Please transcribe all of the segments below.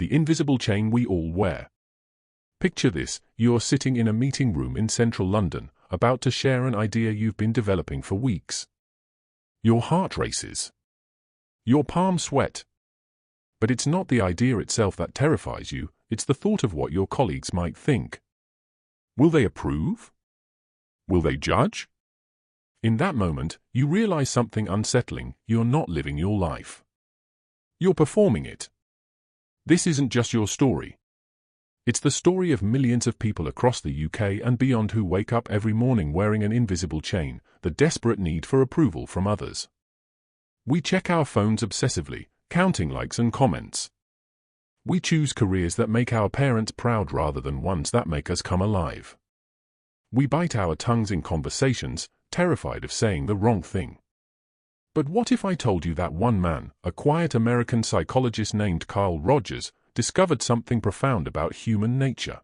the invisible chain we all wear. Picture this: you're sitting in a meeting room in central London, about to share an idea you've been developing for weeks. Your heart races. Your palms sweat. But it's not the idea itself that terrifies you, it's the thought of what your colleagues might think. Will they approve? Will they judge? In that moment, you realize something unsettling: you're not living your life. You're performing it. This isn't just your story. It's the story of millions of people across the UK and beyond who wake up every morning wearing an invisible chain, the desperate need for approval from others. We check our phones obsessively, counting likes and comments. We choose careers that make our parents proud rather than ones that make us come alive. We bite our tongues in conversations, terrified of saying the wrong thing. But what if I told you that one man, a quiet American psychologist named Carl Rogers, discovered something profound about human nature?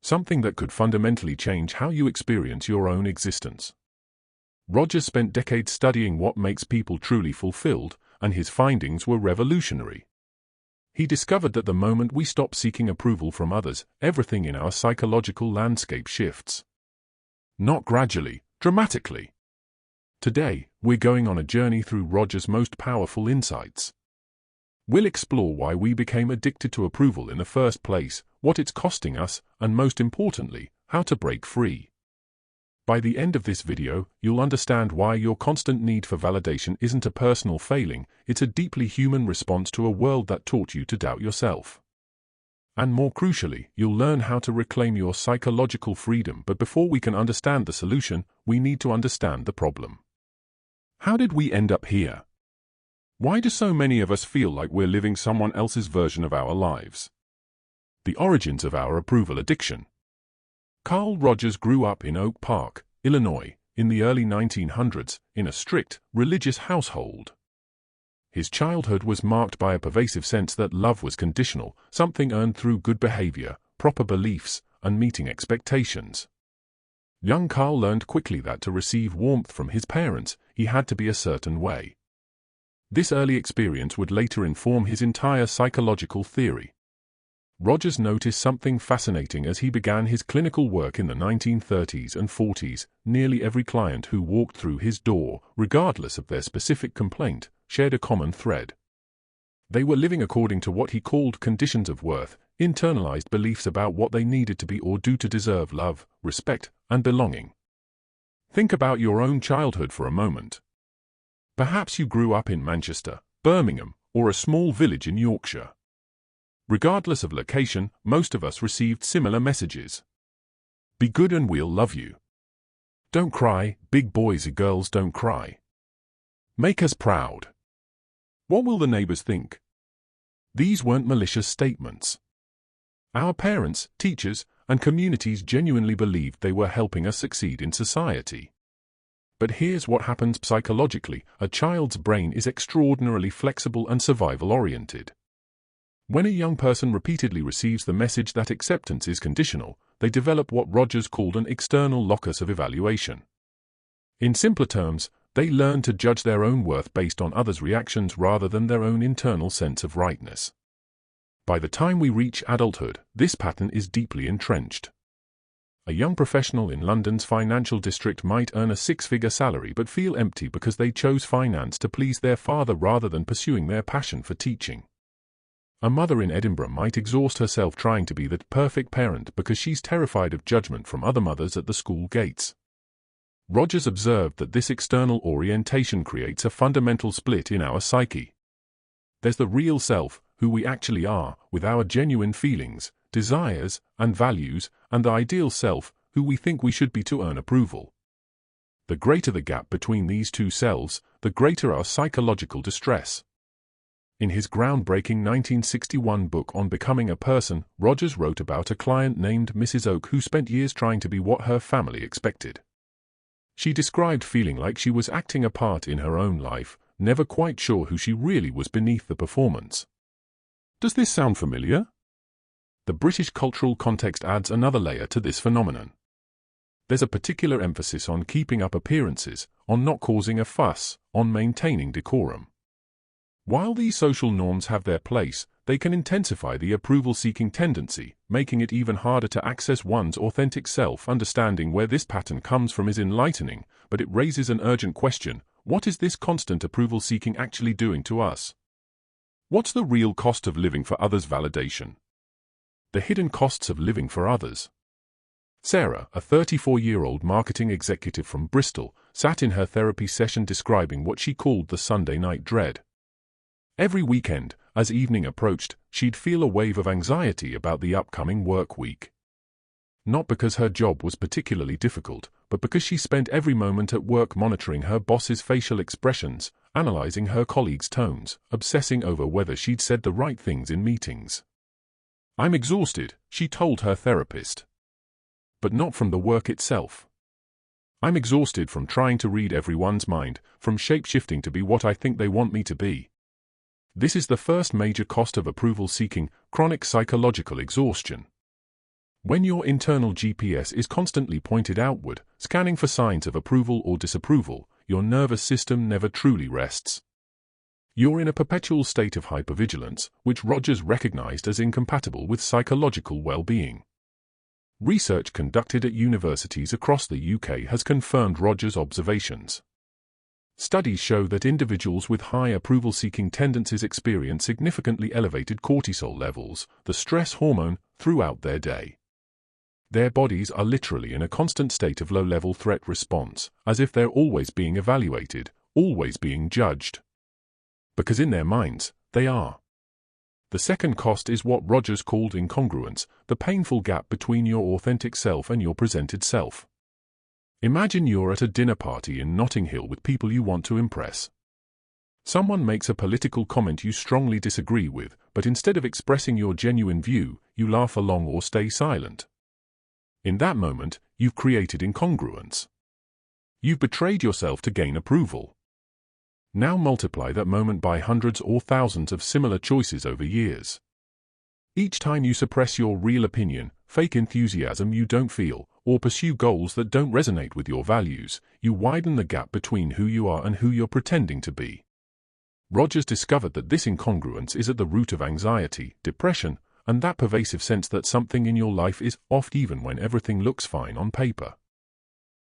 Something that could fundamentally change how you experience your own existence. Rogers spent decades studying what makes people truly fulfilled, and his findings were revolutionary. He discovered that the moment we stop seeking approval from others, everything in our psychological landscape shifts. Not gradually, dramatically. Today, we're going on a journey through Rogers' most powerful insights. We'll explore why we became addicted to approval in the first place, what it's costing us, and most importantly, how to break free. By the end of this video, you'll understand why your constant need for validation isn't a personal failing, it's a deeply human response to a world that taught you to doubt yourself. And more crucially, you'll learn how to reclaim your psychological freedom. But before we can understand the solution, we need to understand the problem. How did we end up here? Why do so many of us feel like we're living someone else's version of our lives? The origins of our approval addiction. Carl Rogers grew up in Oak Park, Illinois, in the early 1900s, in a strict, religious household. His childhood was marked by a pervasive sense that love was conditional, something earned through good behavior, proper beliefs, and meeting expectations. Young Carl learned quickly that to receive warmth from his parents, he had to be a certain way. This early experience would later inform his entire psychological theory. Rogers noticed something fascinating as he began his clinical work in the 1930s and 40s. Nearly every client who walked through his door, regardless of their specific complaint, shared a common thread. They were living according to what he called conditions of worth, internalized beliefs about what they needed to be or do to deserve love, respect, and belonging. Think about your own childhood for a moment. Perhaps you grew up in Manchester, Birmingham, or a small village in Yorkshire. Regardless of location, most of us received similar messages. Be good and we'll love you. Don't cry, big boys and girls don't cry. Make us proud. What will the neighbors think? These weren't malicious statements. Our parents, teachers, and communities genuinely believed they were helping us succeed in society. But here's what happens psychologically: a child's brain is extraordinarily flexible and survival-oriented. When a young person repeatedly receives the message that acceptance is conditional, they develop what Rogers called an external locus of evaluation. In simpler terms, they learn to judge their own worth based on others' reactions rather than their own internal sense of rightness. By the time we reach adulthood, this pattern is deeply entrenched. A young professional in London's financial district might earn a six-figure salary but feel empty because they chose finance to please their father rather than pursuing their passion for teaching. A mother in Edinburgh might exhaust herself trying to be the perfect parent because she's terrified of judgment from other mothers at the school gates. Rogers observed that this external orientation creates a fundamental split in our psyche. There's the real self, who we actually are, with our genuine feelings, desires, and values, and the ideal self, who we think we should be to earn approval. The greater the gap between these two selves, the greater our psychological distress. In his groundbreaking 1961 book On Becoming a Person, Rogers wrote about a client named Mrs. Oak who spent years trying to be what her family expected. She described feeling like she was acting a part in her own life, never quite sure who she really was beneath the performance. Does this sound familiar? The British cultural context adds another layer to this phenomenon. There's a particular emphasis on keeping up appearances, on not causing a fuss, on maintaining decorum. While these social norms have their place, they can intensify the approval-seeking tendency, making it even harder to access one's authentic self. Understanding where this pattern comes from is enlightening, but it raises an urgent question: what is this constant approval-seeking actually doing to us? What's the real cost of living for others' validation? The hidden costs of living for others. Sarah, a 34-year-old marketing executive from Bristol, sat in her therapy session describing what she called the Sunday night dread. Every weekend, as evening approached, she'd feel a wave of anxiety about the upcoming work week. Not because her job was particularly difficult, but because she spent every moment at work monitoring her boss's facial expressions, analyzing her colleagues' tones, obsessing over whether she'd said the right things in meetings. "I'm exhausted," she told her therapist. But not from the work itself. "I'm exhausted from trying to read everyone's mind, from shape-shifting to be what I think they want me to be." This is the first major cost of approval-seeking: chronic psychological exhaustion. When your internal GPS is constantly pointed outward, scanning for signs of approval or disapproval, your nervous system never truly rests. You're in a perpetual state of hypervigilance, which Rogers recognized as incompatible with psychological well-being. Research conducted at universities across the UK has confirmed Rogers' observations. Studies show that individuals with high approval-seeking tendencies experience significantly elevated cortisol levels, the stress hormone, throughout their day. Their bodies are literally in a constant state of low-level threat response, as if they're always being evaluated, always being judged. Because in their minds, they are. The second cost is what Rogers called incongruence, the painful gap between your authentic self and your presented self. Imagine you're at a dinner party in Notting Hill with people you want to impress. Someone makes a political comment you strongly disagree with, but instead of expressing your genuine view, you laugh along or stay silent. In that moment, you've created incongruence. You've betrayed yourself to gain approval. Now multiply that moment by hundreds or thousands of similar choices over years. Each time you suppress your real opinion, fake enthusiasm you don't feel, or pursue goals that don't resonate with your values, you widen the gap between who you are and who you're pretending to be. Rogers discovered that this incongruence is at the root of anxiety, depression, and that pervasive sense that something in your life is off even when everything looks fine on paper.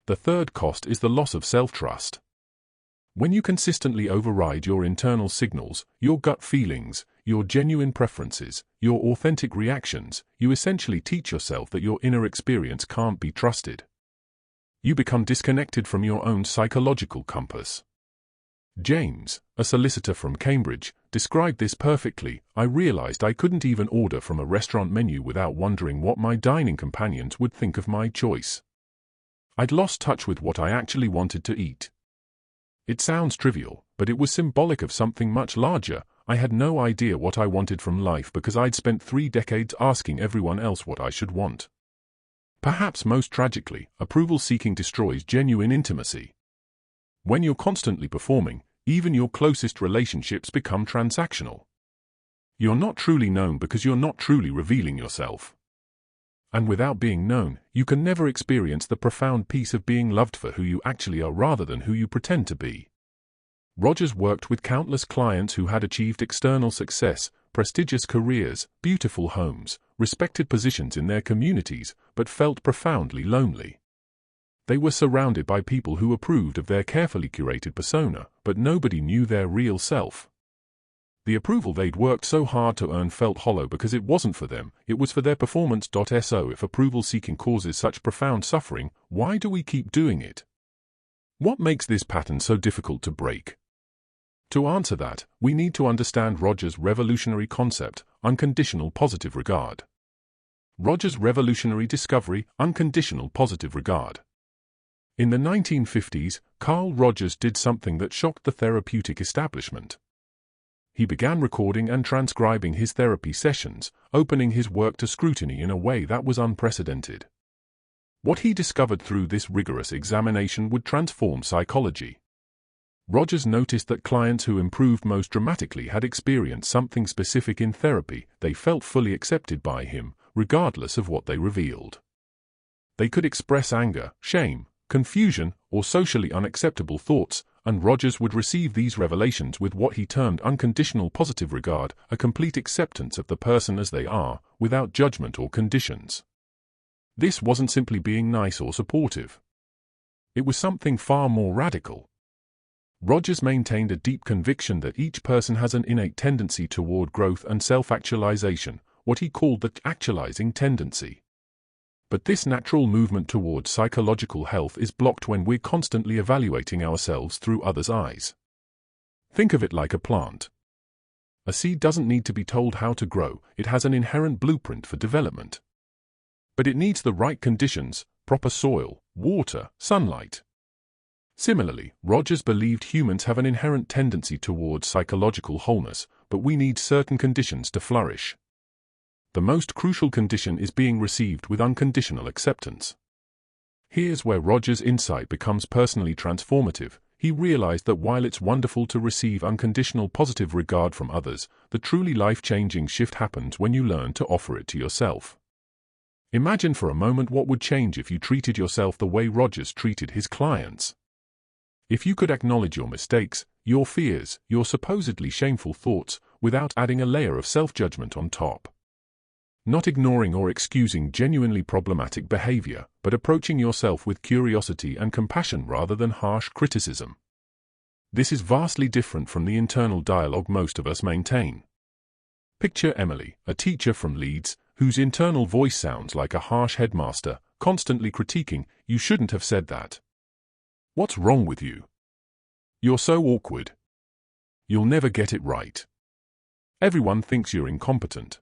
The third cost is the loss of self-trust. When you consistently override your internal signals, your gut feelings, your genuine preferences, your authentic reactions, you essentially teach yourself that your inner experience can't be trusted. You become disconnected from your own psychological compass. James, a solicitor from Cambridge, described this perfectly. "I realized I couldn't even order from a restaurant menu without wondering what my dining companions would think of my choice. I'd lost touch with what I actually wanted to eat." It sounds trivial, but it was symbolic of something much larger. I had no idea what I wanted from life because I'd spent 3 decades asking everyone else what I should want. Perhaps most tragically, approval-seeking destroys genuine intimacy. When you're constantly performing, even your closest relationships become transactional. You're not truly known because you're not truly revealing yourself. And without being known, you can never experience the profound peace of being loved for who you actually are rather than who you pretend to be. Rogers worked with countless clients who had achieved external success, prestigious careers, beautiful homes, respected positions in their communities, but felt profoundly lonely. They were surrounded by people who approved of their carefully curated persona, but nobody knew their real self. The approval they'd worked so hard to earn felt hollow because it wasn't for them, it was for their performance. So if approval-seeking causes such profound suffering, why do we keep doing it? What makes this pattern so difficult to break? To answer that, we need to understand Rogers' revolutionary concept, unconditional positive regard. Rogers' revolutionary discovery, unconditional positive regard. In the 1950s, Carl Rogers did something that shocked the therapeutic establishment. He began recording and transcribing his therapy sessions, opening his work to scrutiny in a way that was unprecedented. What he discovered through this rigorous examination would transform psychology. Rogers noticed that clients who improved most dramatically had experienced something specific in therapy. They felt fully accepted by him, regardless of what they revealed. They could express anger, shame, confusion, or socially unacceptable thoughts, and Rogers would receive these revelations with what he termed unconditional positive regard, a complete acceptance of the person as they are, without judgment or conditions. This wasn't simply being nice or supportive. It was something far more radical. Rogers maintained a deep conviction that each person has an innate tendency toward growth and self-actualization, what he called the actualizing tendency. But this natural movement towards psychological health is blocked when we're constantly evaluating ourselves through others' eyes. Think of it like a plant. A seed doesn't need to be told how to grow, it has an inherent blueprint for development. But it needs the right conditions, proper soil, water, sunlight. Similarly, Rogers believed humans have an inherent tendency towards psychological wholeness, but we need certain conditions to flourish. The most crucial condition is being received with unconditional acceptance. Here's where Rogers' insight becomes personally transformative. He realized that while it's wonderful to receive unconditional positive regard from others, the truly life-changing shift happens when you learn to offer it to yourself. Imagine for a moment what would change if you treated yourself the way Rogers treated his clients. If you could acknowledge your mistakes, your fears, your supposedly shameful thoughts, without adding a layer of self-judgment on top. Not ignoring or excusing genuinely problematic behavior, but approaching yourself with curiosity and compassion rather than harsh criticism. This is vastly different from the internal dialogue most of us maintain. Picture Emily, a teacher from Leeds, whose internal voice sounds like a harsh headmaster, constantly critiquing, "You shouldn't have said that. What's wrong with you? You're so awkward. You'll never get it right. Everyone thinks you're incompetent."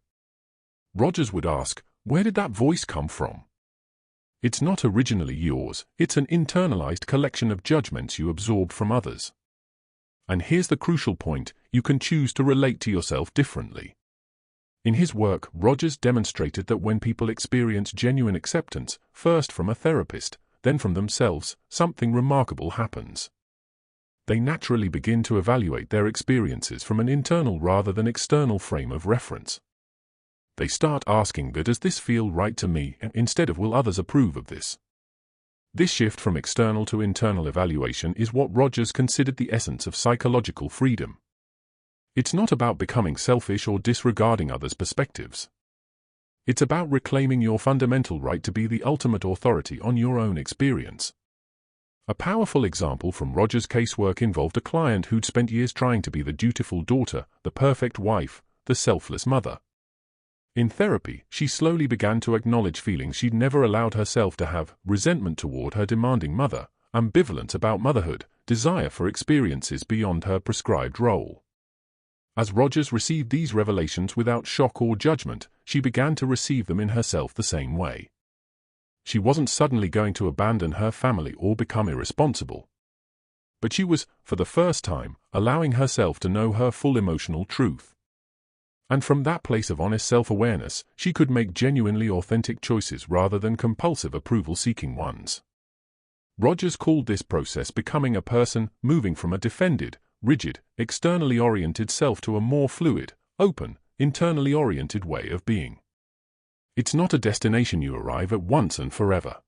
Rogers would ask, where did that voice come from? It's not originally yours, it's an internalized collection of judgments you absorb from others. And here's the crucial point, you can choose to relate to yourself differently. In his work, Rogers demonstrated that when people experience genuine acceptance, first from a therapist, then from themselves, something remarkable happens. They naturally begin to evaluate their experiences from an internal rather than external frame of reference. They start asking, does this feel right to me, instead of will others approve of this? This shift from external to internal evaluation is what Rogers considered the essence of psychological freedom. It's not about becoming selfish or disregarding others' perspectives. It's about reclaiming your fundamental right to be the ultimate authority on your own experience. A powerful example from Rogers' casework involved a client who'd spent years trying to be the dutiful daughter, the perfect wife, the selfless mother. In therapy, she slowly began to acknowledge feelings she'd never allowed herself to have: resentment toward her demanding mother, ambivalence about motherhood, desire for experiences beyond her prescribed role. As Rogers received these revelations without shock or judgment, she began to receive them in herself the same way. She wasn't suddenly going to abandon her family or become irresponsible. But she was, for the first time, allowing herself to know her full emotional truth. And from that place of honest self-awareness, she could make genuinely authentic choices rather than compulsive approval-seeking ones. Rogers called this process becoming a person, moving from a defended, rigid, externally oriented self to a more fluid, open, internally oriented way of being. It's not a destination you arrive at once and forever.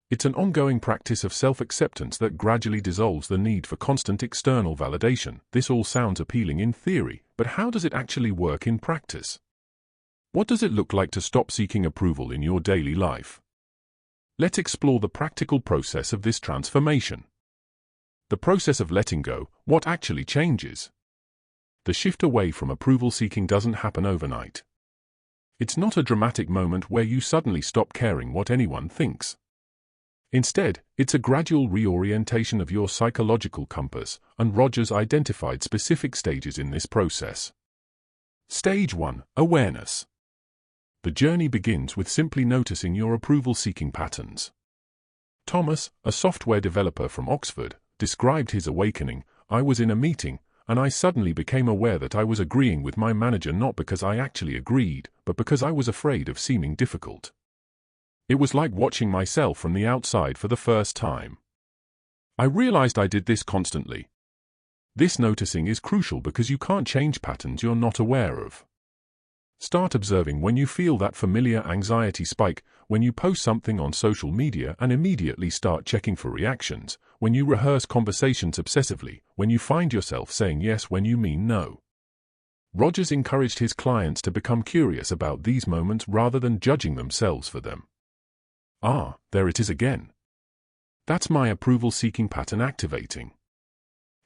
It's an ongoing practice of self-acceptance that gradually dissolves the need for constant external validation. This all sounds appealing in theory, but how does it actually work in practice? What does it look like to stop seeking approval in your daily life? Let's explore the practical process of this transformation. The process of letting go, what actually changes? The shift away from approval seeking doesn't happen overnight. It's not a dramatic moment where you suddenly stop caring what anyone thinks. Instead, it's a gradual reorientation of your psychological compass, and Rogers identified specific stages in this process. Stage 1: Awareness. The journey begins with simply noticing your approval-seeking patterns. Thomas, a software developer from Oxford, described his awakening: "I was in a meeting, and I suddenly became aware that I was agreeing with my manager not because I actually agreed, but because I was afraid of seeming difficult. It was like watching myself from the outside for the first time. I realized I did this constantly." This noticing is crucial because you can't change patterns you're not aware of. Start observing when you feel that familiar anxiety spike, when you post something on social media and immediately start checking for reactions, when you rehearse conversations obsessively, when you find yourself saying yes when you mean no. Rogers encouraged his clients to become curious about these moments rather than judging themselves for them. Ah, there it is again. That's my approval-seeking pattern activating.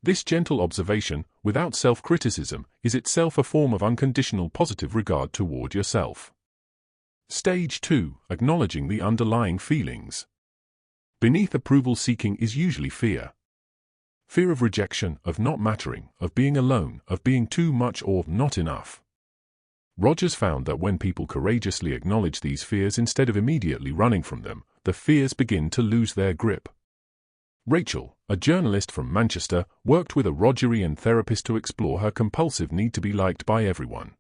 This gentle observation, without self-criticism, is itself a form of unconditional positive regard toward yourself. Stage 2. Acknowledging the underlying feelings. Beneath approval-seeking is usually fear. Fear of rejection, of not mattering, of being alone, of being too much or not enough. Rogers found that when people courageously acknowledge these fears instead of immediately running from them, the fears begin to lose their grip. Rachel, a journalist from Manchester, worked with a Rogerian therapist to explore her compulsive need to be liked by everyone.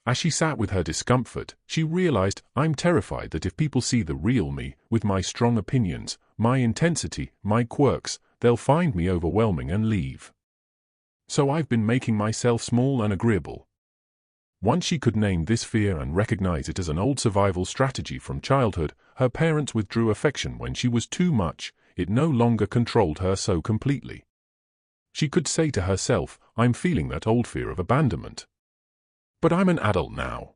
As she sat with her discomfort, she realized, I'm terrified that if people see the real me, with my strong opinions, my intensity, my quirks, they'll find me overwhelming and leave. So I've been making myself small and agreeable. Once she could name this fear and recognize it as an old survival strategy from childhood, her parents withdrew affection when she was too much. It no longer controlled her so completely. She could say to herself, I'm feeling that old fear of abandonment. But I'm an adult now.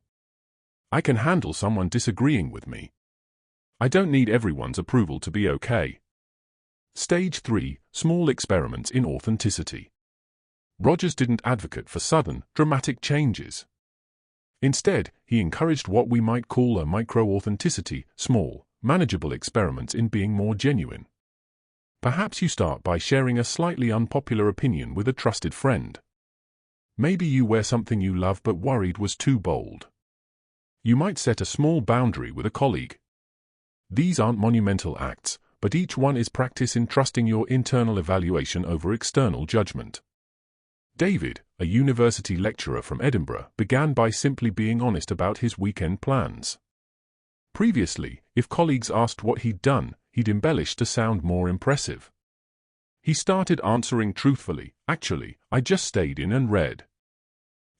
I can handle someone disagreeing with me. I don't need everyone's approval to be okay. Stage 3. Small experiments in authenticity. Rogers didn't advocate for sudden, dramatic changes. Instead, he encouraged what we might call a micro-authenticity, small, manageable experiments in being more genuine. Perhaps you start by sharing a slightly unpopular opinion with a trusted friend. Maybe you wear something you love but worried was too bold. You might set a small boundary with a colleague. These aren't monumental acts, but each one is practice in trusting your internal evaluation over external judgment. David, a university lecturer from Edinburgh, began by simply being honest about his weekend plans. Previously, if colleagues asked what he'd done, he'd embellish to sound more impressive. He started answering truthfully, actually, I just stayed in and read.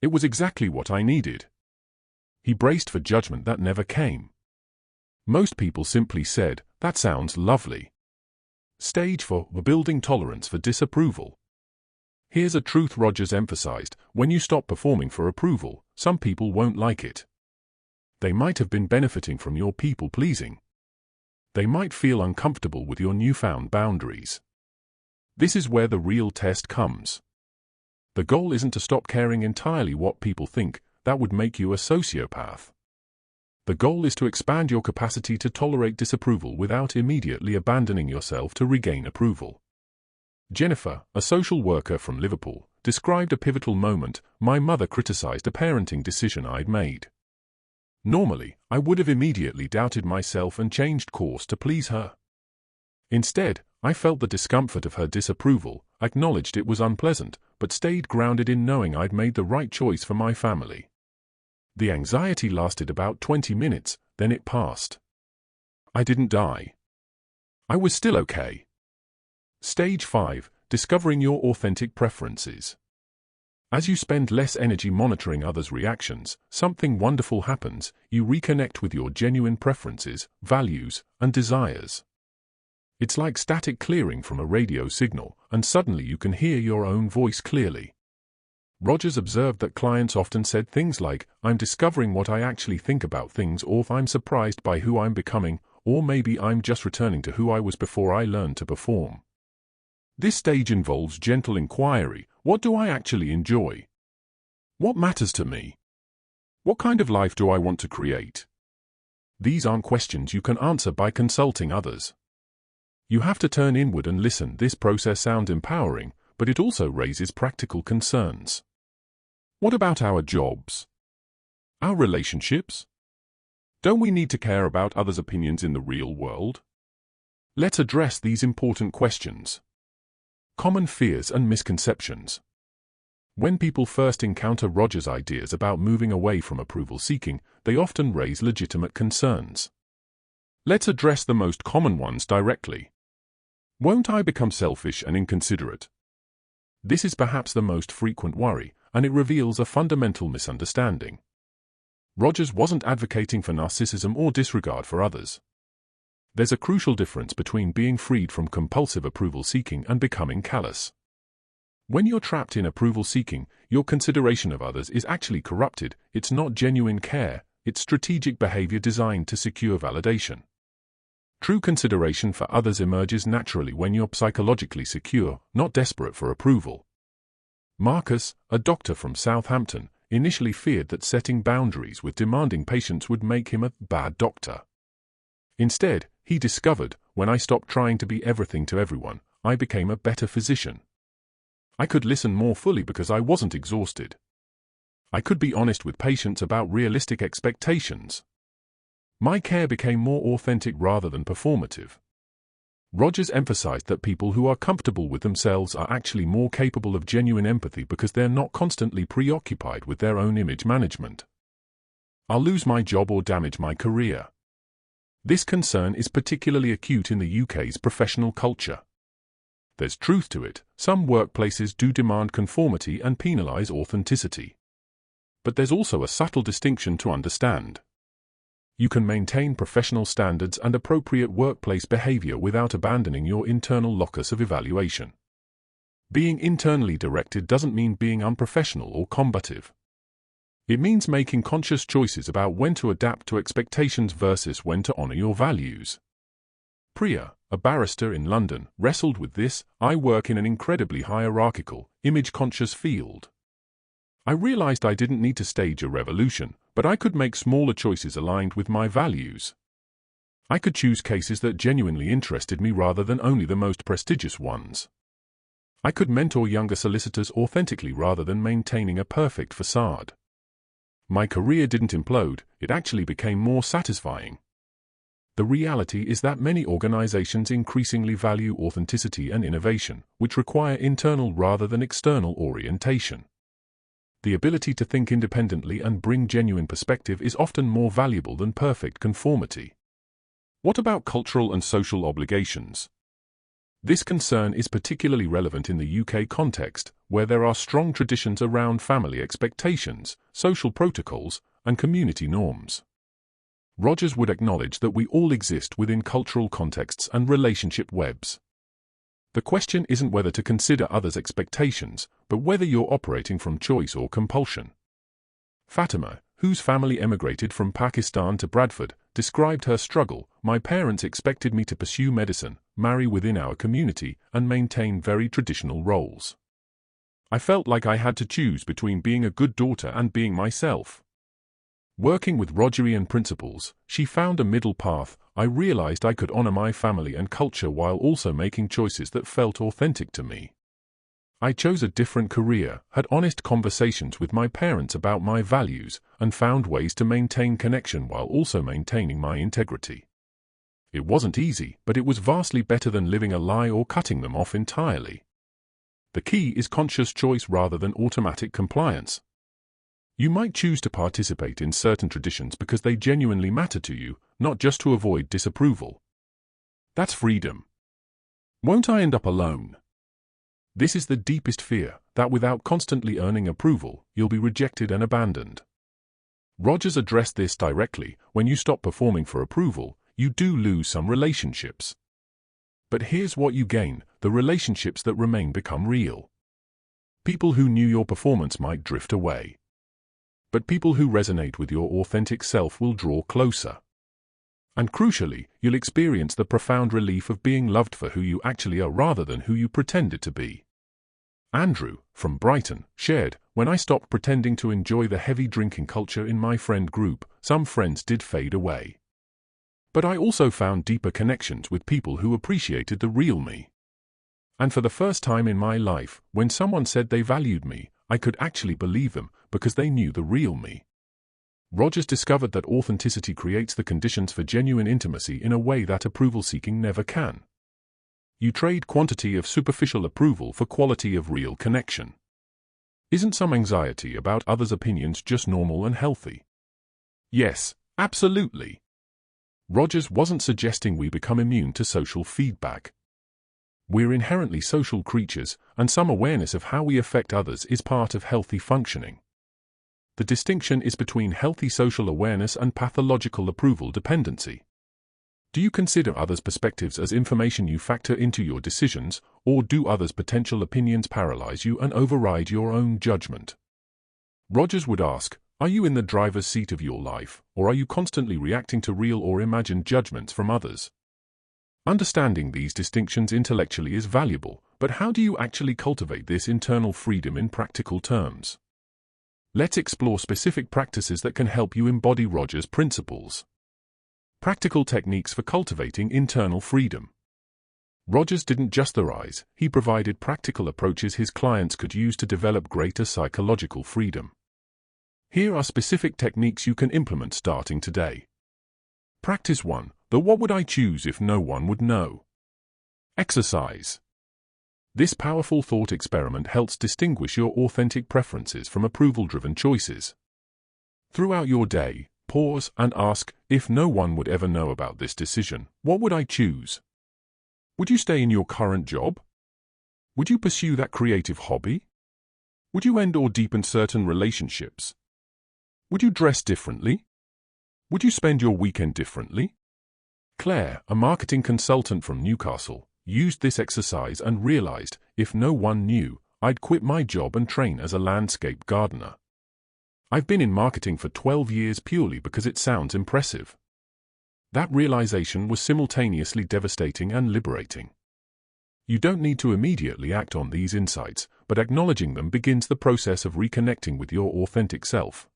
It was exactly what I needed. He braced for judgment that never came. Most people simply said, that sounds lovely. Stage 4. Building tolerance for disapproval. Here's a truth Rogers emphasized, when you stop performing for approval, some people won't like it. They might have been benefiting from your people-pleasing. They might feel uncomfortable with your newfound boundaries. This is where the real test comes. The goal isn't to stop caring entirely what people think, that would make you a sociopath. The goal is to expand your capacity to tolerate disapproval without immediately abandoning yourself to regain approval. Jennifer, a social worker from Liverpool, described a pivotal moment. My mother criticized a parenting decision I'd made. Normally, I would have immediately doubted myself and changed course to please her. Instead, I felt the discomfort of her disapproval, acknowledged it was unpleasant, but stayed grounded in knowing I'd made the right choice for my family. The anxiety lasted about 20 minutes, then it passed. I didn't die. I was still okay. Stage 5. Discovering your authentic preferences. As you spend less energy monitoring others' reactions, something wonderful happens. You reconnect with your genuine preferences, values, and desires. It's like static clearing from a radio signal, and suddenly you can hear your own voice clearly. Rogers observed that clients often said things like, I'm discovering what I actually think about things, or I'm surprised by who I'm becoming, or maybe I'm just returning to who I was before I learned to perform. This stage involves gentle inquiry. What do I actually enjoy? What matters to me? What kind of life do I want to create? These aren't questions you can answer by consulting others. You have to turn inward and listen. This process sounds empowering, but it also raises practical concerns. What about our jobs? Our relationships? Don't we need to care about others' opinions in the real world? Let's address these important questions. Common fears and misconceptions. When people first encounter Rogers' ideas about moving away from approval seeking, they often raise legitimate concerns. Let's address the most common ones directly. Won't I become selfish and inconsiderate? This is perhaps the most frequent worry, and it reveals a fundamental misunderstanding. Rogers wasn't advocating for narcissism or disregard for others. There's a crucial difference between being freed from compulsive approval seeking and becoming callous. When you're trapped in approval seeking, your consideration of others is actually corrupted. It's not genuine care, it's strategic behavior designed to secure validation. True consideration for others emerges naturally when you're psychologically secure, not desperate for approval. Marcus, a doctor from Southampton, initially feared that setting boundaries with demanding patients would make him a bad doctor. Instead, he discovered, when I stopped trying to be everything to everyone, I became a better physician. I could listen more fully because I wasn't exhausted. I could be honest with patients about realistic expectations. My care became more authentic rather than performative. Rogers emphasized that people who are comfortable with themselves are actually more capable of genuine empathy because they're not constantly preoccupied with their own image management. I'll lose my job or damage my career. This concern is particularly acute in the UK's professional culture. There's truth to it, some workplaces do demand conformity and penalize authenticity. But there's also a subtle distinction to understand. You can maintain professional standards and appropriate workplace behavior without abandoning your internal locus of evaluation. Being internally directed doesn't mean being unprofessional or combative. It means making conscious choices about when to adapt to expectations versus when to honor your values. Priya, a barrister in London, wrestled with this. I work in an incredibly hierarchical, image-conscious field. I realized I didn't need to stage a revolution, but I could make smaller choices aligned with my values. I could choose cases that genuinely interested me rather than only the most prestigious ones. I could mentor younger solicitors authentically rather than maintaining a perfect facade. My career didn't implode, it actually became more satisfying. The reality is that many organizations increasingly value authenticity and innovation, which require internal rather than external orientation. The ability to think independently and bring genuine perspective is often more valuable than perfect conformity. What about cultural and social obligations? This concern is particularly relevant in the UK context, where there are strong traditions around family expectations, social protocols, and community norms. Rogers would acknowledge that we all exist within cultural contexts and relationship webs. The question isn't whether to consider others' expectations, but whether you're operating from choice or compulsion. Fatima, whose family emigrated from Pakistan to Bradford, described her struggle. My parents expected me to pursue medicine, marry within our community, and maintain very traditional roles. I felt like I had to choose between being a good daughter and being myself. Working with Rogerian principles, she found a middle path. I realized I could honor my family and culture while also making choices that felt authentic to me. I chose a different career, had honest conversations with my parents about my values, and found ways to maintain connection while also maintaining my integrity. It wasn't easy, but it was vastly better than living a lie or cutting them off entirely. The key is conscious choice rather than automatic compliance. You might choose to participate in certain traditions because they genuinely matter to you, not just to avoid disapproval. That's freedom. Won't I end up alone? This is the deepest fear, that without constantly earning approval, you'll be rejected and abandoned. Rogers addressed this directly. When you stop performing for approval, you do lose some relationships. But here's what you gain: the relationships that remain become real. People who knew your performance might drift away. But people who resonate with your authentic self will draw closer. And crucially, you'll experience the profound relief of being loved for who you actually are rather than who you pretended to be. Andrew, from Brighton, shared, when I stopped pretending to enjoy the heavy drinking culture in my friend group, some friends did fade away. But I also found deeper connections with people who appreciated the real me. And for the first time in my life, when someone said they valued me, I could actually believe them, because they knew the real me. Rogers discovered that authenticity creates the conditions for genuine intimacy in a way that approval-seeking never can. You trade quantity of superficial approval for quality of real connection. Isn't some anxiety about others' opinions just normal and healthy? Yes, absolutely. Rogers wasn't suggesting we become immune to social feedback. We're inherently social creatures, and some awareness of how we affect others is part of healthy functioning. the distinction is between healthy social awareness and pathological approval dependency. Do you consider others' perspectives as information you factor into your decisions, or do others' potential opinions paralyze you and override your own judgment? Rogers would ask, are you in the driver's seat of your life, or are you constantly reacting to real or imagined judgments from others? Understanding these distinctions intellectually is valuable, but how do you actually cultivate this internal freedom in practical terms? Let's explore specific practices that can help you embody Rogers' principles. Practical techniques for cultivating internal freedom. Rogers didn't just theorize, he provided practical approaches his clients could use to develop greater psychological freedom. Here are specific techniques you can implement starting today. Practice 1. The what would I choose if no one would know? Exercise. This powerful thought experiment helps distinguish your authentic preferences from approval-driven choices. Throughout your day, pause and ask, if no one would ever know about this decision, what would I choose? Would you stay in your current job? Would you pursue that creative hobby? Would you end or deepen certain relationships? Would you dress differently? Would you spend your weekend differently? Claire, a marketing consultant from Newcastle, used this exercise and realized, if no one knew, I'd quit my job and train as a landscape gardener. I've been in marketing for 12 years purely because it sounds impressive. That realization was simultaneously devastating and liberating. You don't need to immediately act on these insights, but acknowledging them begins the process of reconnecting with your authentic self.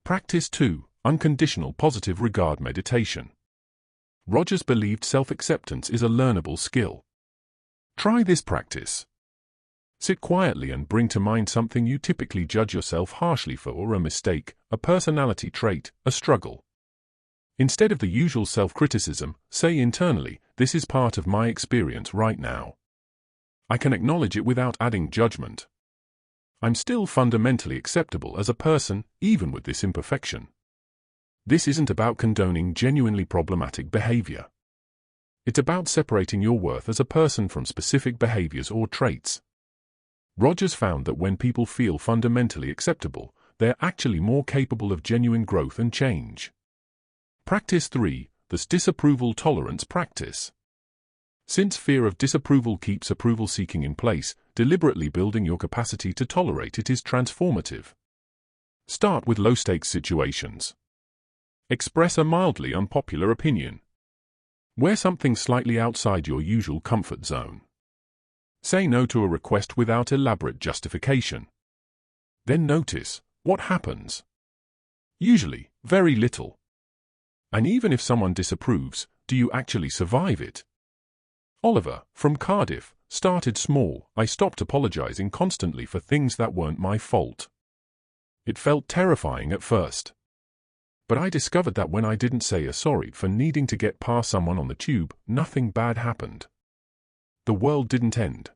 Practice 2. Unconditional positive regard meditation. Rogers believed self-acceptance is a learnable skill. Try this practice. Sit quietly and bring to mind something you typically judge yourself harshly for, or a mistake, a personality trait, a struggle. Instead of the usual self-criticism, say internally, this is part of my experience right now. I can acknowledge it without adding judgment. I'm still fundamentally acceptable as a person, even with this imperfection. This isn't about condoning genuinely problematic behavior. It's about separating your worth as a person from specific behaviors or traits. Rogers found that when people feel fundamentally acceptable, they're actually more capable of genuine growth and change. Practice 3. The disapproval tolerance practice. Since fear of disapproval keeps approval seeking in place, deliberately building your capacity to tolerate it is transformative. Start with low-stakes situations. Express a mildly unpopular opinion. Wear something slightly outside your usual comfort zone. Say no to a request without elaborate justification. Then notice what happens. Usually, very little. And even if someone disapproves, do you actually survive it? Oliver, from Cardiff, started small. I stopped apologizing constantly for things that weren't my fault. It felt terrifying at first. But I discovered that when I didn't say a sorry for needing to get past someone on the tube, nothing bad happened. The world didn't end.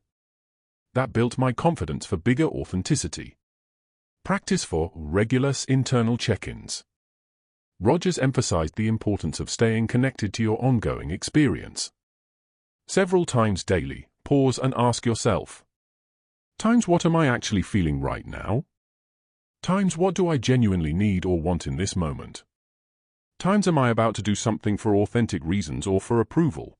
That built my confidence for bigger authenticity. Practice 4. Regular internal check-ins. Rogers emphasized the importance of staying connected to your ongoing experience. Several times daily, pause and ask yourself. Times what am I actually feeling right now? Times what do I genuinely need or want in this moment? Times am I about to do something for authentic reasons or for approval?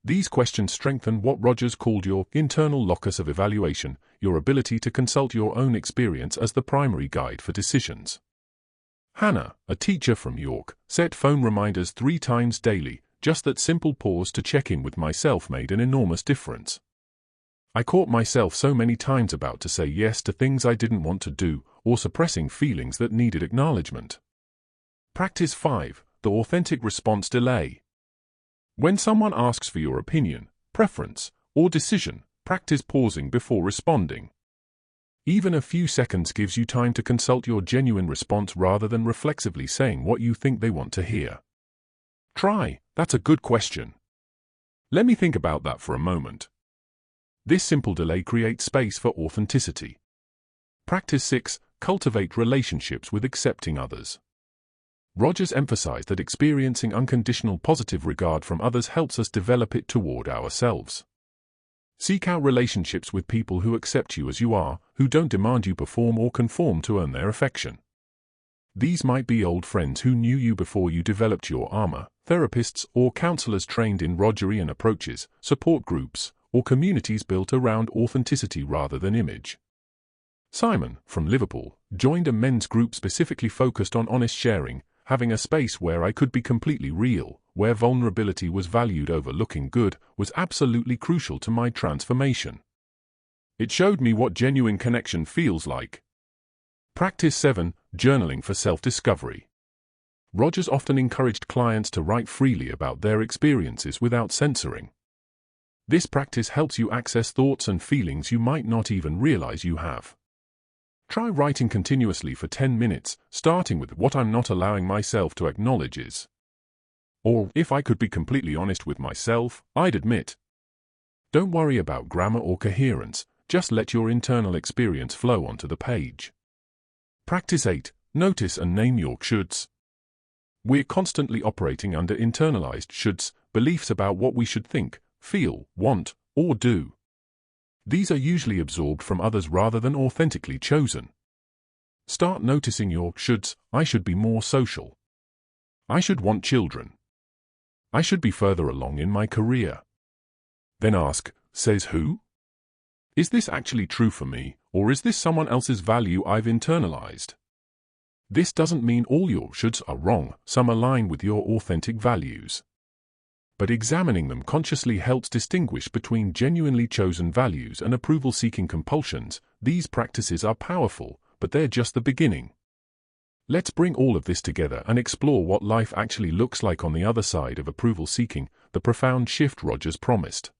These questions strengthen what Rogers called your internal locus of evaluation, your ability to consult your own experience as the primary guide for decisions. Hannah, a teacher from York, set phone reminders 3 times daily. Just that simple pause to check in with myself made an enormous difference. I caught myself so many times about to say yes to things I didn't want to do, or suppressing feelings that needed acknowledgement. Practice 5. The authentic response delay. When someone asks for your opinion, preference, or decision, practice pausing before responding. Even a few seconds gives you time to consult your genuine response rather than reflexively saying what you think they want to hear. Try, that's a good question. Let me think about that for a moment. This simple delay creates space for authenticity. Practice 6. Cultivate relationships with accepting others. Rogers emphasized that experiencing unconditional positive regard from others helps us develop it toward ourselves. Seek out relationships with people who accept you as you are, who don't demand you perform or conform to earn their affection. These might be old friends who knew you before you developed your armor, therapists or counselors trained in Rogerian approaches, support groups, or communities built around authenticity rather than image. Simon, from Liverpool, joined a men's group specifically focused on honest sharing, having a space where I could be completely real, where vulnerability was valued over looking good, was absolutely crucial to my transformation. It showed me what genuine connection feels like. Practice 7. Journaling for self-discovery. Rogers often encouraged clients to write freely about their experiences without censoring. This practice helps you access thoughts and feelings you might not even realize you have. Try writing continuously for 10 minutes, starting with "What I'm not allowing myself to acknowledge is." Or, "If I could be completely honest with myself, I'd admit." Don't worry about grammar or coherence, just let your internal experience flow onto the page. Practice 8. Notice and name your shoulds. We're constantly operating under internalized shoulds, beliefs about what we should think, feel, want, or do. These are usually absorbed from others rather than authentically chosen. Start noticing your shoulds. I should be more social. I should want children. I should be further along in my career. Then ask, says who? Is this actually true for me, or is this someone else's value I've internalized? This doesn't mean all your shoulds are wrong, some align with your authentic values. But examining them consciously helps distinguish between genuinely chosen values and approval-seeking compulsions. These practices are powerful, but they're just the beginning. Let's bring all of this together and explore what life actually looks like on the other side of approval-seeking, the profound shift Rogers promised.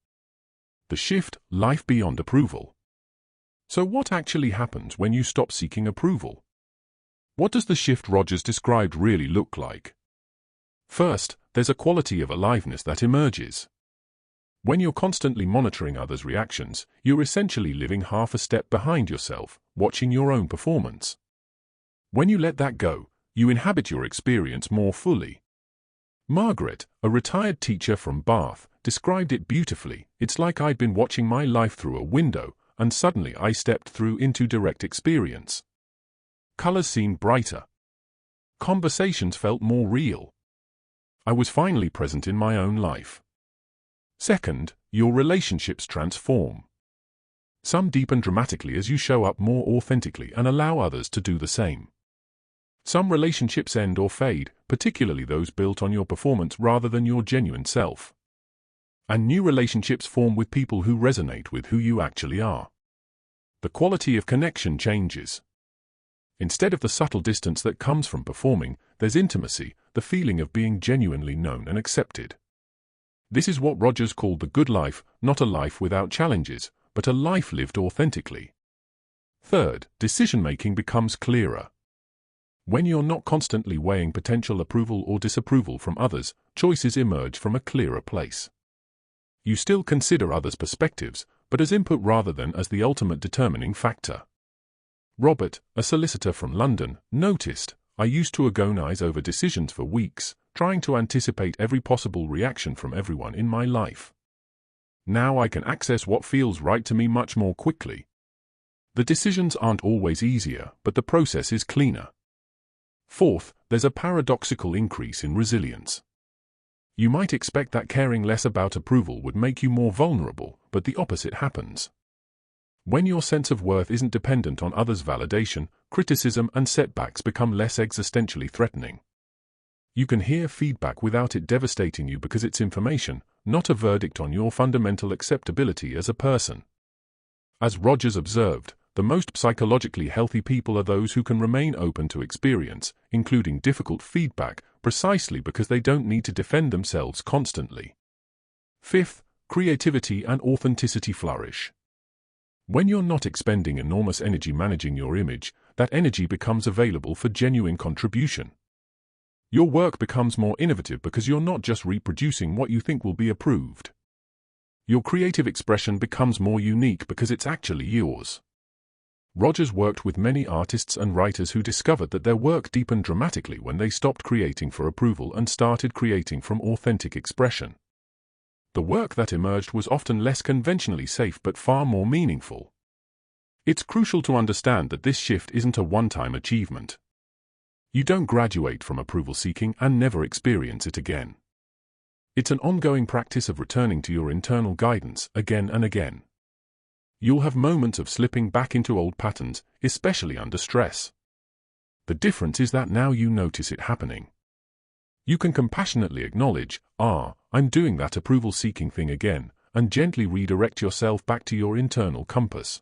The shift, life beyond approval. So what actually happens when you stop seeking approval? What does the shift Rogers described really look like? First, there's a quality of aliveness that emerges. When you're constantly monitoring others' reactions, you're essentially living half a step behind yourself, watching your own performance. When you let that go, you inhabit your experience more fully. Margaret, a retired teacher from Bath, described it beautifully. It's like I'd been watching my life through a window, and suddenly I stepped through into direct experience. Colors seemed brighter. Conversations felt more real. I was finally present in my own life. Second, your relationships transform. Some deepen dramatically as you show up more authentically and allow others to do the same. Some relationships end or fade, particularly those built on your performance rather than your genuine self. And new relationships form with people who resonate with who you actually are. The quality of connection changes. Instead of the subtle distance that comes from performing, there's intimacy, the feeling of being genuinely known and accepted. This is what Rogers called the good life, not a life without challenges, but a life lived authentically. Third, decision-making becomes clearer. When you're not constantly weighing potential approval or disapproval from others, choices emerge from a clearer place. You still consider others' perspectives, but as input rather than as the ultimate determining factor. Robert, a solicitor from London, noticed, "I used to agonize over decisions for weeks, trying to anticipate every possible reaction from everyone in my life. Now I can access what feels right to me much more quickly. The decisions aren't always easier, but the process is cleaner." Fourth, there's a paradoxical increase in resilience. You might expect that caring less about approval would make you more vulnerable, but the opposite happens. When your sense of worth isn't dependent on others' validation, criticism and setbacks become less existentially threatening. You can hear feedback without it devastating you because it's information, not a verdict on your fundamental acceptability as a person. As Rogers observed, the most psychologically healthy people are those who can remain open to experience, including difficult feedback, precisely because they don't need to defend themselves constantly. Fifth, creativity and authenticity flourish. When you're not expending enormous energy managing your image, that energy becomes available for genuine contribution. Your work becomes more innovative because you're not just reproducing what you think will be approved. Your creative expression becomes more unique because it's actually yours. Rogers worked with many artists and writers who discovered that their work deepened dramatically when they stopped creating for approval and started creating from authentic expression. The work that emerged was often less conventionally safe but far more meaningful. It's crucial to understand that this shift isn't a one-time achievement. You don't graduate from approval seeking and never experience it again. It's an ongoing practice of returning to your internal guidance again and again. You'll have moments of slipping back into old patterns, especially under stress. The difference is that now you notice it happening. You can compassionately acknowledge, I'm doing that approval-seeking thing again, and gently redirect yourself back to your internal compass.